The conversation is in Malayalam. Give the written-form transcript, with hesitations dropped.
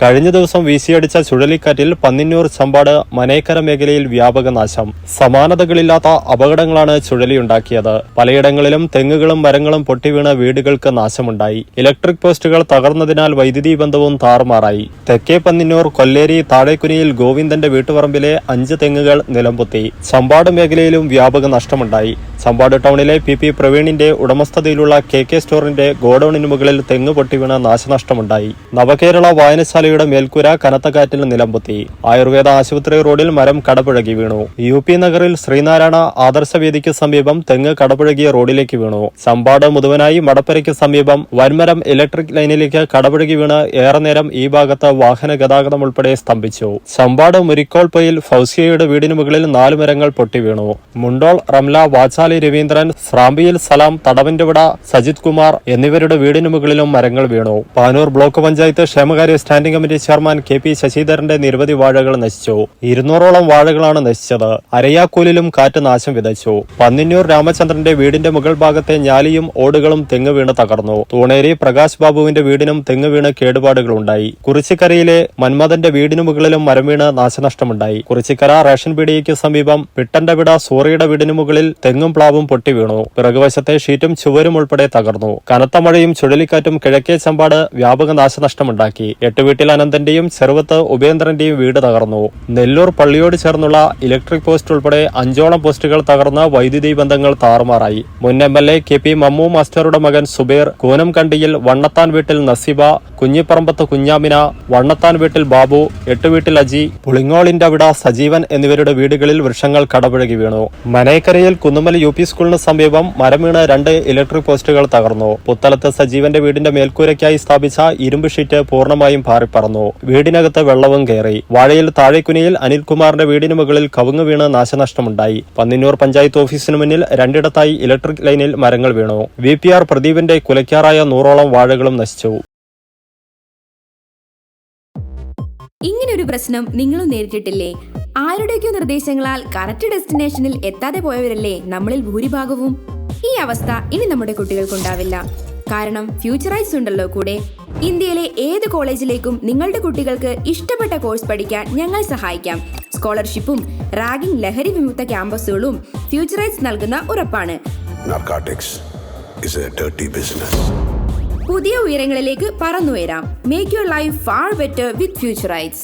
കഴിഞ്ഞ ദിവസം വീശിയടിച്ച ചുഴലിക്കാറ്റിൽ പന്നിന്നൂർ ചമ്പാട് മനേക്കര മേഖലയിൽ വ്യാപക നാശം. സമാനതകളില്ലാത്ത അപകടങ്ങളാണ് ചുഴലിയുണ്ടാക്കിയത്. പലയിടങ്ങളിലും തെങ്ങുകളും മരങ്ങളും പൊട്ടിവീണ് വീടുകൾക്ക് നാശമുണ്ടായി. ഇലക്ട്രിക് പോസ്റ്റുകൾ തകർന്നതിനാൽ വൈദ്യുതി ബന്ധവും താറുമാറായി. തെക്കേ പന്നിന്നൂർ കൊല്ലേരി താഴേക്കുനിയിൽ ഗോവിന്ദന്റെ വീട്ടുപറമ്പിലെ 5 തെങ്ങുകൾ നിലംപൊത്തി. ചമ്പാട് മേഖലയിലും വ്യാപക നഷ്ടമുണ്ടായി. ചമ്പാട് ടൗണിലെ പി പ്രവീണിന്റെ ഉടമസ്ഥതയിലുള്ള കെ സ്റ്റോറിന്റെ ഗോഡൌണിന് മുകളിൽ തെങ്ങ് പൊട്ടിവീണ് നാശനഷ്ടമുണ്ടായി. നവകേരള വായനശാലയുടെ മേൽക്കൂര കനത്ത കാറ്റിൽ നിലംപൊത്തി. ആയുർവേദ ആശുപത്രി റോഡിൽ മരം കടപുഴകി വീണു. UP നഗറിൽ ശ്രീനാരായണ ആദർശവേദിക്ക് സമീപം തെങ്ങ് കടപുഴകിയ റോഡിലേക്ക് വീണു. ചമ്പാട് മുതുവനായി മടപ്പരയ്ക്ക് സമീപം വൻമരം ഇലക്ട്രിക് ലൈനിലേക്ക് കടപുഴകി വീണ് ഏറെ നേരം ഈ ഭാഗത്ത് വാഹന ഗതാഗതം ഉൾപ്പെടെ സ്തംഭിച്ചു. ചമ്പാട് മുരിക്കോൾപ്പൊയിൽ ഫൗസിയയുടെ വീടിന് മുകളിൽ 4 മരങ്ങൾ പൊട്ടിവീണു. മുണ്ടോൾ റംല വാച്ചാലി രവീന്ദ്രൻ, സ്രാമ്പിയിൽ സലാം, തടവന്റെവിട സജിത് കുമാർ എന്നിവരുടെ വീടിന് മുകളിലും മരങ്ങൾ വീണു. പാനൂർ ബ്ലോക്ക് പഞ്ചായത്ത് ക്ഷേമകാര്യ സ്റ്റാൻഡിംഗ് കമ്മിറ്റി ചെയർമാൻ KP ശശിധരന്റെ നിരവധി വാഴകൾ നശിച്ചു. 200ഓളം വാഴകളാണ് നശിച്ചത്. അരയാക്കൂലിലും കാറ്റ് നാശം വിതച്ചു. പന്നിന്നൂർ രാമചന്ദ്രന്റെ വീടിന്റെ മുകൾ ഭാഗത്തെ ഞാലിയും ഓടുകളും തെങ്ങ് വീണ് തകർന്നു. തൂണേരി പ്രകാശ് ബാബുവിന്റെ വീടിനും തെങ്ങ് വീണ് കേടുപാടുകളുണ്ടായി. കുറിച്ചിക്കരയിലെ മന്മഥന്റെ വീടിനു മുകളിലും മരം വീണ് നാശനഷ്ടമുണ്ടായി. കുറിച്ചിക്കര റേഷൻ പീടികയ്ക്ക് സമീപം പിട്ടന്റെവിട സൂറിയുടെ വീടിനു മുകളിൽ തെങ്ങും പ്ലാവും പൊട്ടിവീണു. പിറകുവശത്തെ ഷീറ്റും ചുവരും ഉൾപ്പെടെ തകർന്നു. കനത്ത മഴയും ചുഴലിക്കാറ്റും കിഴക്കേ ചമ്പാട് വ്യാപക നാശനഷ്ടമുണ്ടാക്കി. 8 വീട്ടിൽ അനന്തന്റെയും ചെറുവത്ത് ഉപേന്ദ്രന്റെയും വീട് തകർന്നു. നെല്ലൂർ പള്ളിയോട് ചേർന്നുള്ള ഇലക്ട്രിക് പോസ്റ്റ് ഉൾപ്പെടെ 5ഓളം പോസ്റ്റുകൾ തകർന്ന് വൈദ്യുതി ബന്ധങ്ങൾ താറുമാറായി. മുൻ MLA KP മമ്മു മാസ്റ്ററുടെ മകൻ സുബേർ, കൂനംകണ്ടിയിൽ വണ്ണത്താൻ വീട്ടിൽ നസീബ, കുഞ്ഞിപ്പറമ്പത്ത് കുഞ്ഞാമിന, വണ്ണത്താൻ വീട്ടിൽ ബാബു, 8 വീട്ടിൽ അജി, പുളിങ്ങോളിന്റെ അവിട സജീവൻ എന്നിവരുടെ വീടുകളിൽ വൃക്ഷങ്ങൾ കടപുഴകി വീണു. മനേക്കരയിൽ കുന്നുമല UP സ്കൂളിന് സമീപം മരം വീണ് 2 ഇലക്ട്രിക് പോസ്റ്റുകൾ തകർന്നു. പുത്തലത്ത് സജീവന്റെ വീടിന്റെ മേൽക്കൂരയ്ക്കായി സ്ഥാപിച്ച ഇരുമ്പ് ഷീറ്റ് പൂർണ്ണമായും പാറിപ്പറന്നു. വീടിനകത്ത് വെള്ളവും കയറി. വാഴയിൽ താഴേക്കുനിയിൽ അനിൽകുമാറിന്റെ വീടിന് മുകളിൽ കവുങ്ങ് വീണ് നാശനഷ്ടമുണ്ടായി. പന്നിന്നൂർ പഞ്ചായത്ത് ഓഫീസിന് മുന്നിൽ 2ഇടത്തായി ഇലക്ട്രിക് ലൈനിൽ മരങ്ങൾ വീണു. VPR പ്രദീപിന്റെ കുലയ്ക്കാറായ 100ഓളം വാഴകളും നശിച്ചു. ഇങ്ങനൊരു പ്രശ്നം നിങ്ങളും നേരിട്ടിട്ടില്ലേ? ആരുടെയൊക്കെയോ നിർദ്ദേശങ്ങളാൽ കറക്റ്റ് ഡെസ്റ്റിനേഷനിൽ എത്താതെ പോയവരല്ലേ നമ്മളിൽ ഭൂരിഭാഗവും. ഈ അവസ്ഥ ഇനി നമ്മുടെ കുട്ടികൾക്കുണ്ടാവില്ല. കാരണം ഫ്യൂച്ചറൈസ് ഉണ്ടല്ലോ കൂടെ. ഇന്ത്യയിലെ ഏത് കോളേജിലേക്കും നിങ്ങളുടെ കുട്ടികൾക്ക് ഇഷ്ടപ്പെട്ട കോഴ്സ് പഠിക്കാൻ ഞങ്ങൾ സഹായിക്കാം. സ്കോളർഷിപ്പും റാഗിംഗ് ലഹരി വിമുക്ത ക്യാമ്പസുകളും ഫ്യൂച്ചറൈസ് നൽകുന്ന ഉറപ്പാണ്. പുതിയ ഉയരങ്ങളിലേക്ക് പറന്നുയരാം. Make your life far better with Futurise.